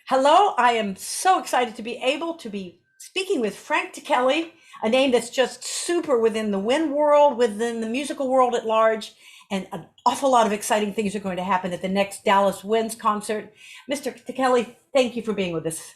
Hello, I am so excited to be able to be speaking with Frank Ticheli, a name that's just super within the wind world, within the musical world at large, and an awful lot of exciting things are going to happen at the next Dallas Winds concert. Mr. Ticheli, thank you for being with us.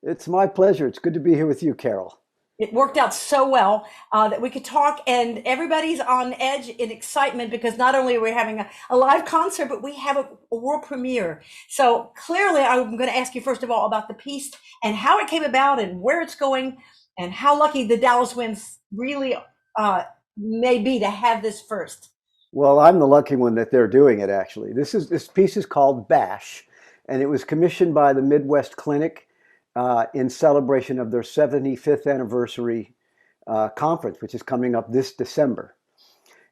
It's my pleasure. It's good to be here with you, Carol. It worked out so well that we could talk, and everybody's on edge in excitement because not only are we having a live concert, but we have a world premiere. So clearly, I'm going to ask you first of all about the piece and how it came about and where it's going, and how lucky the Dallas Winds really may be to have this first. Well, I'm the lucky one that they're doing it, actually. This piece is called Bash, and it was commissioned by the Midwest Clinic in celebration of their 75th anniversary conference, which is coming up this December.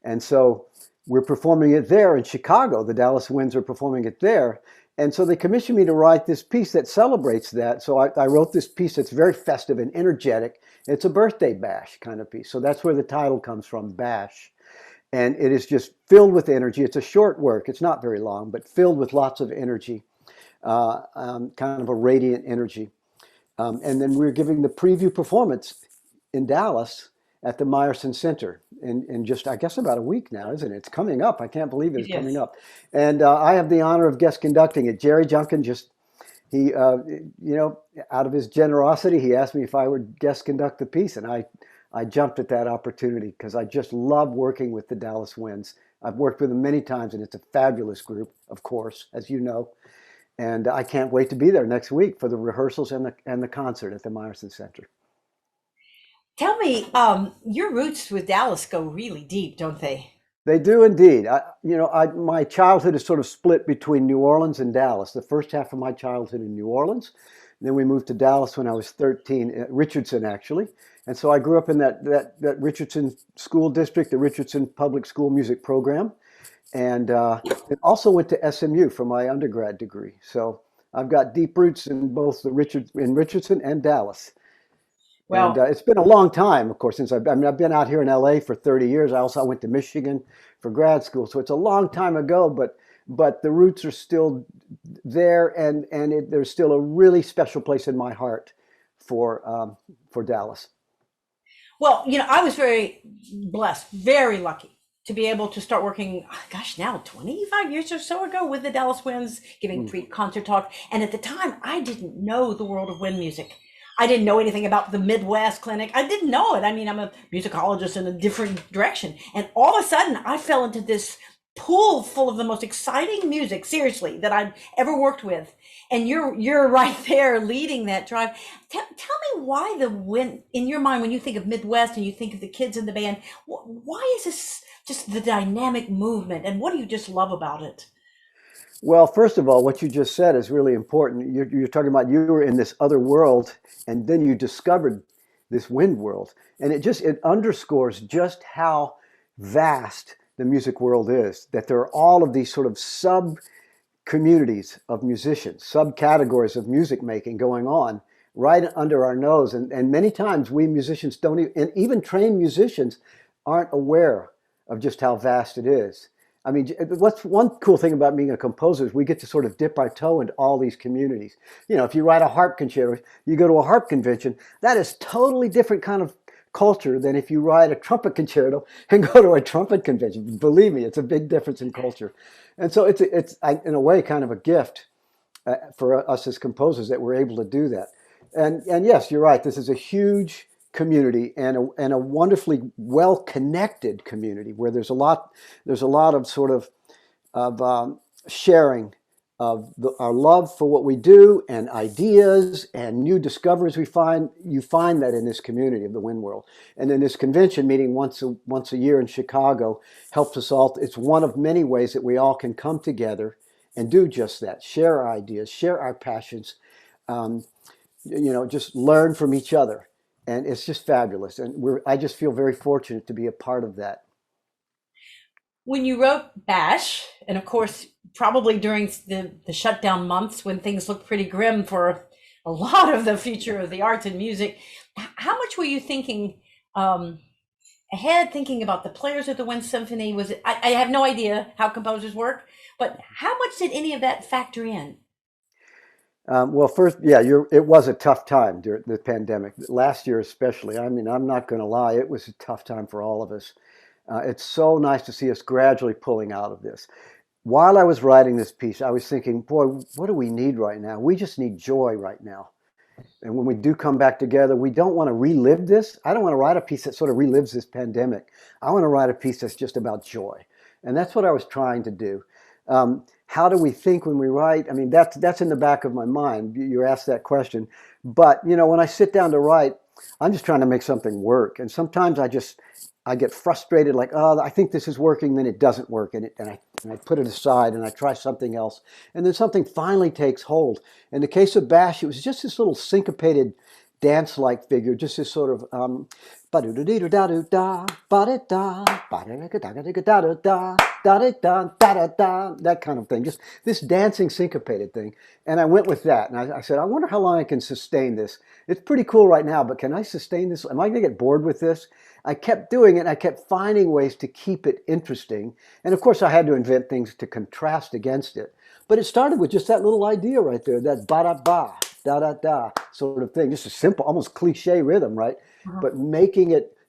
And so we're performing it there in Chicago. The Dallas Winds are performing it there. And so they commissioned me to write this piece that celebrates that. So I wrote this piece that's very festive and energetic. It's a birthday bash kind of piece. So that's where the title comes from, Bash. And it is just filled with energy. It's a short work. It's not very long, but filled with lots of energy, kind of a radiant energy. And then we're giving the preview performance in Dallas at the Meyerson Center in just, I guess, about a week now, isn't it? It's coming up. I can't believe it's coming Yes. up. And I have the honor of guest conducting it. Jerry Junkin he, out of his generosity, he asked me if I would guest conduct the piece. And I jumped at that opportunity because I just love working with the Dallas Winds. I've worked with them many times, and it's a fabulous group, of course, as you know. And I can't wait to be there next week for the rehearsals and the concert at the Meyerson Center. Tell me, your roots with Dallas go really deep, don't they? They do indeed. My childhood is sort of split between New Orleans and Dallas. The first half of my childhood in New Orleans, then we moved to Dallas when I was 13, Richardson actually. And so I grew up in that Richardson school district, the Richardson Public School Music Program, and also went to SMU for my undergrad degree. So I've got deep roots in both in Richardson and Dallas. And Well, it's been a long time, of course, since I've been out here in LA for 30 years. I went to Michigan for grad school, so it's a long time ago. But the roots are still there, and there's still a really special place in my heart for Dallas. Well, I was very blessed, very lucky to be able to start working, gosh, now 25 years or so ago with the Dallas Winds, giving Hmm. pre-concert talk. And at the time, I didn't know the world of wind music. I didn't know anything about the Midwest Clinic. I didn't know it. I mean, I'm a musicologist in a different direction. And all of a sudden, I fell into this pool full of the most exciting music, seriously, that I'd ever worked with. And you're right there leading that drive. Tell me why the wind in your mind when you think of Midwest and you think of the kids in the band. Why is this just the dynamic movement, and what do you just love about it? Well, first of all, what you just said is really important. You're talking about you were in this other world, and then you discovered this wind world, and it underscores just how vast the music world is. That there are all of these sort of sub communities of musicians, subcategories of music making going on right under our nose. And many times we musicians don't even, and even trained musicians aren't aware of just how vast it is. I mean, what's one cool thing about being a composer is we get to sort of dip our toe into all these communities. If you write a harp concerto, you go to a harp convention, that is totally different kind of culture than if you write a trumpet concerto and go to a trumpet convention. Believe me, it's a big difference in culture. And so it's in a way kind of a gift for us as composers that we're able to do that. And yes, you're right. This is a huge community and a wonderfully well connected community where there's a lot of sort of sharing of our love for what we do and ideas and new discoveries we find. You find that in this community of the wind world. And then this convention meeting once a year in Chicago helps us all. It's one of many ways that we all can come together and do just that, share our ideas, share our passions, um, just learn from each other. And it's just fabulous. And I just feel very fortunate to be a part of that. When you wrote Bash, and of course, probably during the shutdown months when things looked pretty grim for a lot of the future of the arts and music, how much were you thinking um, ahead, thinking about the players of the Wind Symphony? Was it? I have no idea how composers work, but how much did any of that factor in? Well, first, yeah, it was a tough time during the pandemic. Last year, especially. I mean, I'm not going to lie, it was a tough time for all of us. It's so nice to see us gradually pulling out of this. While I was writing this piece, I was thinking, boy, what do we need right now? We just need joy right now. And when we do come back together, we don't want to relive this. I don't want to write a piece that sort of relives this pandemic. I want to write a piece that's just about joy. And that's what I was trying to do. How do we think when we write? I mean, that's in the back of my mind. You asked that question. But, when I sit down to write, I'm just trying to make something work. And sometimes I get frustrated, like, oh, I think this is working, then it doesn't work, and I put it aside and I try something else, and then something finally takes hold. In the case of Bash, it was just this little syncopated dance-like figure, just this sort of ba-do-do-dee-do-da-do-da, ba-da-da, ba-da-da-da-da-da-da-da, da-da-da-da-da-da, that kind of thing, just this dancing syncopated thing. And I went with that, and I said, I wonder how long I can sustain this. It's pretty cool right now, but can I sustain this? Am I going to get bored with this? I kept doing it, and I kept finding ways to keep it interesting. And of course, I had to invent things to contrast against it. But it started with just that little idea right there, that ba-da-ba, da-da-da sort of thing. Just a simple, almost cliche rhythm, right? Uh-huh. But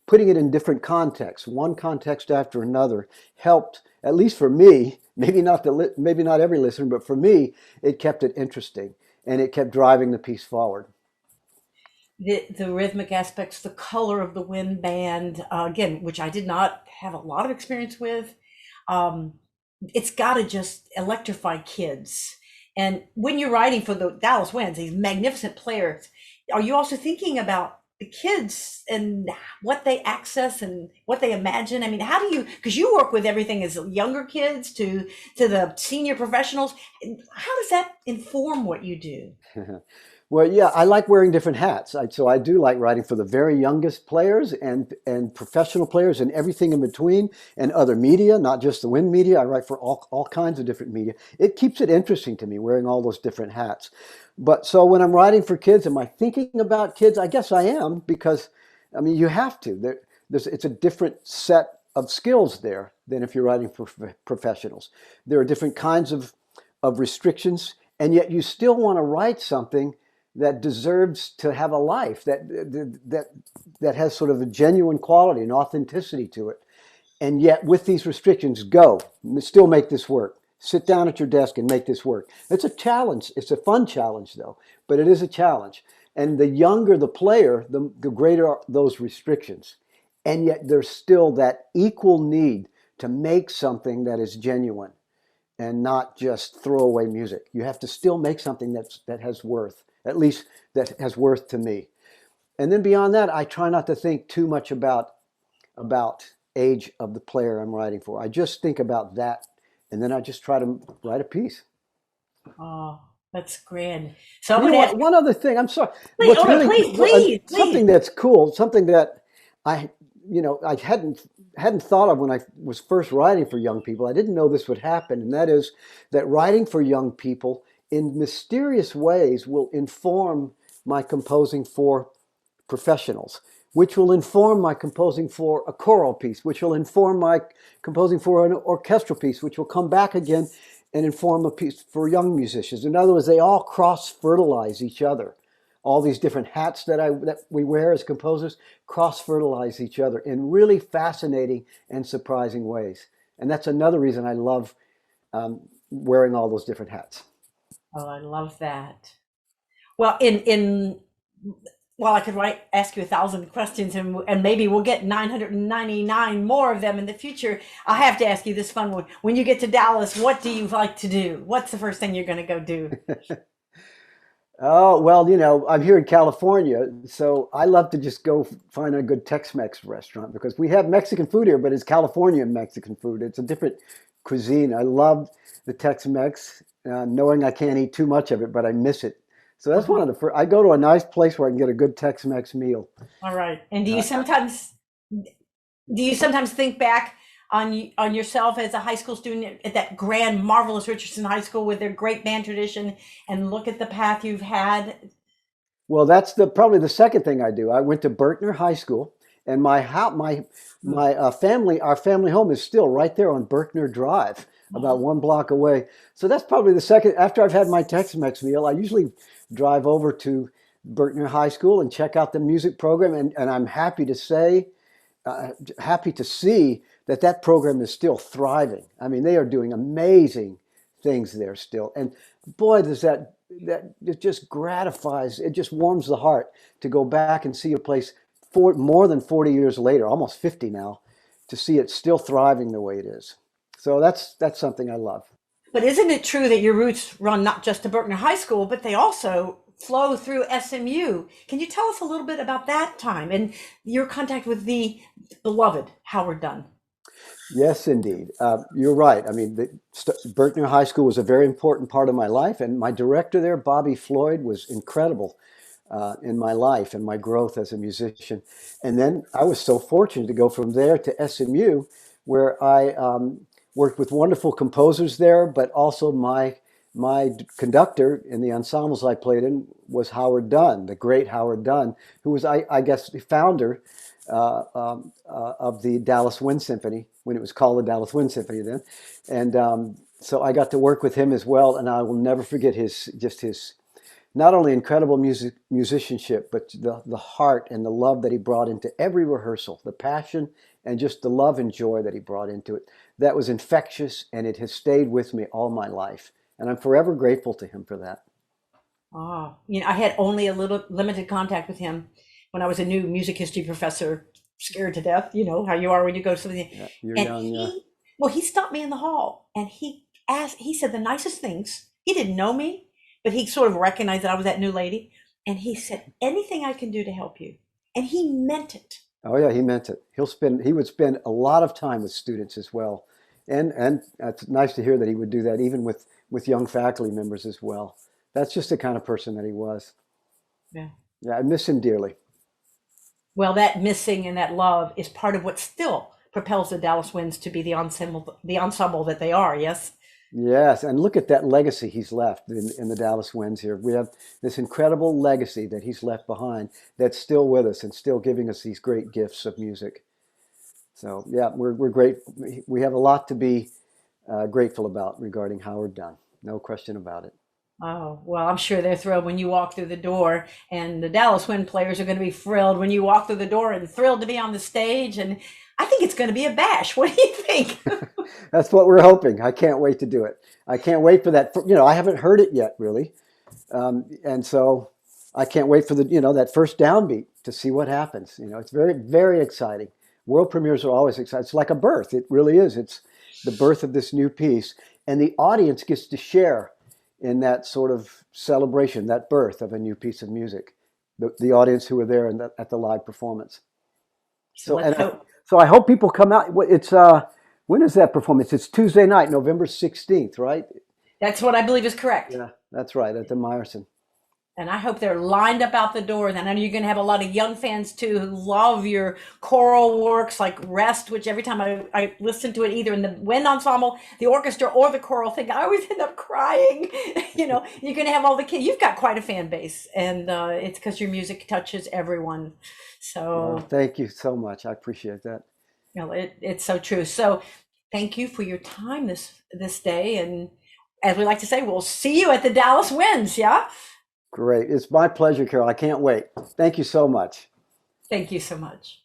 putting it in different contexts, one context after another, helped, at least for me, maybe not every listener, but for me, it kept it interesting, and it kept driving the piece forward. The rhythmic aspects, the color of the wind band, again, which I did not have a lot of experience with. Um, it's got to just electrify kids. And when you're writing for the Dallas Winds, these magnificent players, are you also thinking about the kids and what they access and what they imagine? I mean, how do you, because you work with everything as younger kids to the senior professionals, how does that inform what you do? Well, yeah, I like wearing different hats. So I do like writing for the very youngest players and professional players and everything in between and other media, not just the wind media. I write for all kinds of different media. It keeps it interesting to me wearing all those different hats. But so when I'm writing for kids, am I thinking about kids? I guess I am because, I mean, you have to. It's a different set of skills there than if you're writing for professionals. There are different kinds of restrictions, and yet you still want to write something that deserves to have a life, that has sort of a genuine quality and authenticity to it. And yet with these restrictions, still make this work. Sit down at your desk and make this work. It's a challenge. It's a fun challenge though, but it is a challenge. And the younger the player, the greater are those restrictions. And yet there's still that equal need to make something that is genuine and not just throwaway music. You have to still make something that has worth, at least that has worth to me. And then beyond that, I try not to think too much about age of the player I'm writing for. I just think about that, and then I just try to write a piece. Oh, that's grand. So I'm You know going to ask what? One other thing. I'm sorry. please, What's oh no, really please, please, please. something that's cool, something that I, I hadn't thought of when I was first writing for young people. I didn't know this would happen, and that is that writing for young people in mysterious ways will inform my composing for professionals, which will inform my composing for a choral piece, which will inform my composing for an orchestral piece, which will come back again and inform a piece for young musicians. In other words, they all cross-fertilize each other. All these different hats that we wear as composers cross-fertilize each other in really fascinating and surprising ways. And that's another reason I love wearing all those different hats. Oh, I love that. Well, in well, I could ask you 1,000 questions, and maybe we'll get 999 more of them in the future. I have to ask you this fun one. When you get to Dallas, what do you like to do? What's the first thing you're going to go do? Oh, well, I'm here in California, so I love to just go find a good Tex-Mex restaurant because we have Mexican food here, but it's California Mexican food. It's a different cuisine. I love the Tex-Mex, knowing I can't eat too much of it, but I miss it. So that's one Uh-huh. of the first. I go to a nice place where I can get a good Tex-Mex meal. All right. And Uh, do you sometimes think back on yourself as a high school student at that grand, marvelous Richardson High School with their great band tradition, and look at the path you've had? Well, that's probably the second thing I do. I went to Berkner High School, and my family, our family home is still right there on Berkner Drive. about 1 block away. So that's probably the second, after I've had my Tex-Mex meal, I usually drive over to Berkner High School and check out the music program. And I'm happy to say, happy to see that that program is still thriving. I mean, they are doing amazing things there still. And boy, does that it just gratifies, it just warms the heart to go back and see a place for more than 40 years later, almost 50 now, to see it still thriving the way it is. So that's something I love. But isn't it true that your roots run not just to Berkner High School, but they also flow through SMU? Can you tell us a little bit about that time and your contact with the beloved Howard Dunn? Yes, indeed. You're right. I mean, Berkner High School was a very important part of my life, and my director there, Bobby Floyd, was incredible in my life and my growth as a musician. And then I was so fortunate to go from there to SMU, where I worked with wonderful composers there, but also my conductor in the ensembles I played in was Howard Dunn, the great Howard Dunn, who was, I guess, the founder of the Dallas Wind Symphony when it was called the Dallas Wind Symphony then. And so I got to work with him as well, and I will never forget his not only incredible musicianship, but the heart and the love that he brought into every rehearsal, the passion and just the love and joy that he brought into it. That was infectious, and it has stayed with me all my life. And I'm forever grateful to him for that. Oh, I had only a little limited contact with him when I was a new music history professor, scared to death. You know how you are when you go to something. Yeah, you're And young, yeah. he stopped me in the hall and he said the nicest things. He didn't know me, but he sort of recognized that I was that new lady. And he said, anything I can do to help you. And he meant it. Oh yeah, he meant it. He would spend a lot of time with students as well. And it's nice to hear that he would do that even with young faculty members as well. That's just the kind of person that he was. Yeah. Yeah, I miss him dearly. Well, that missing and that love is part of what still propels the Dallas Winds to be the ensemble that they are. Yes. Yes, and look at that legacy he's left in the Dallas Winds here. We have this incredible legacy that he's left behind that's still with us and still giving us these great gifts of music. So yeah, we're great. We have a lot to be grateful about regarding Howard Dunn. No question about it. Oh, well, I'm sure they're thrilled when you walk through the door, and the Dallas Wind players are going to be thrilled when you walk through the door and thrilled to be on the stage. And I think it's going to be a bash. What do you think? That's what we're hoping. I can't wait to do it. I can't wait for that. I haven't heard it yet, really. And so I can't wait for that first downbeat to see what happens. It's very, very exciting. World premieres are always exciting. It's like a birth. It really is. It's the birth of this new piece. And the audience gets to share in that sort of celebration, that birth of a new piece of music. The audience who were there at the live performance. So let's hope. So I hope people come out. It's when is that performance? It's Tuesday night, November 16th, right? That's what I believe is correct. Yeah, that's right, at the Meyerson. And I hope they're lined up out the doors. And I know you're going to have a lot of young fans too who love your choral works like Rest, which every time I listen to it, either in the wind ensemble, the orchestra, or the choral thing, I always end up crying. You're going to have all the kids. You've got quite a fan base, and it's because your music touches everyone. So Well, thank you so much. I appreciate that. it's so true. So thank you for your time this day. And as we like to say, we'll see you at the Dallas Winds. Yeah. Great. It's my pleasure, Carol. I can't wait. Thank you so much. Thank you so much.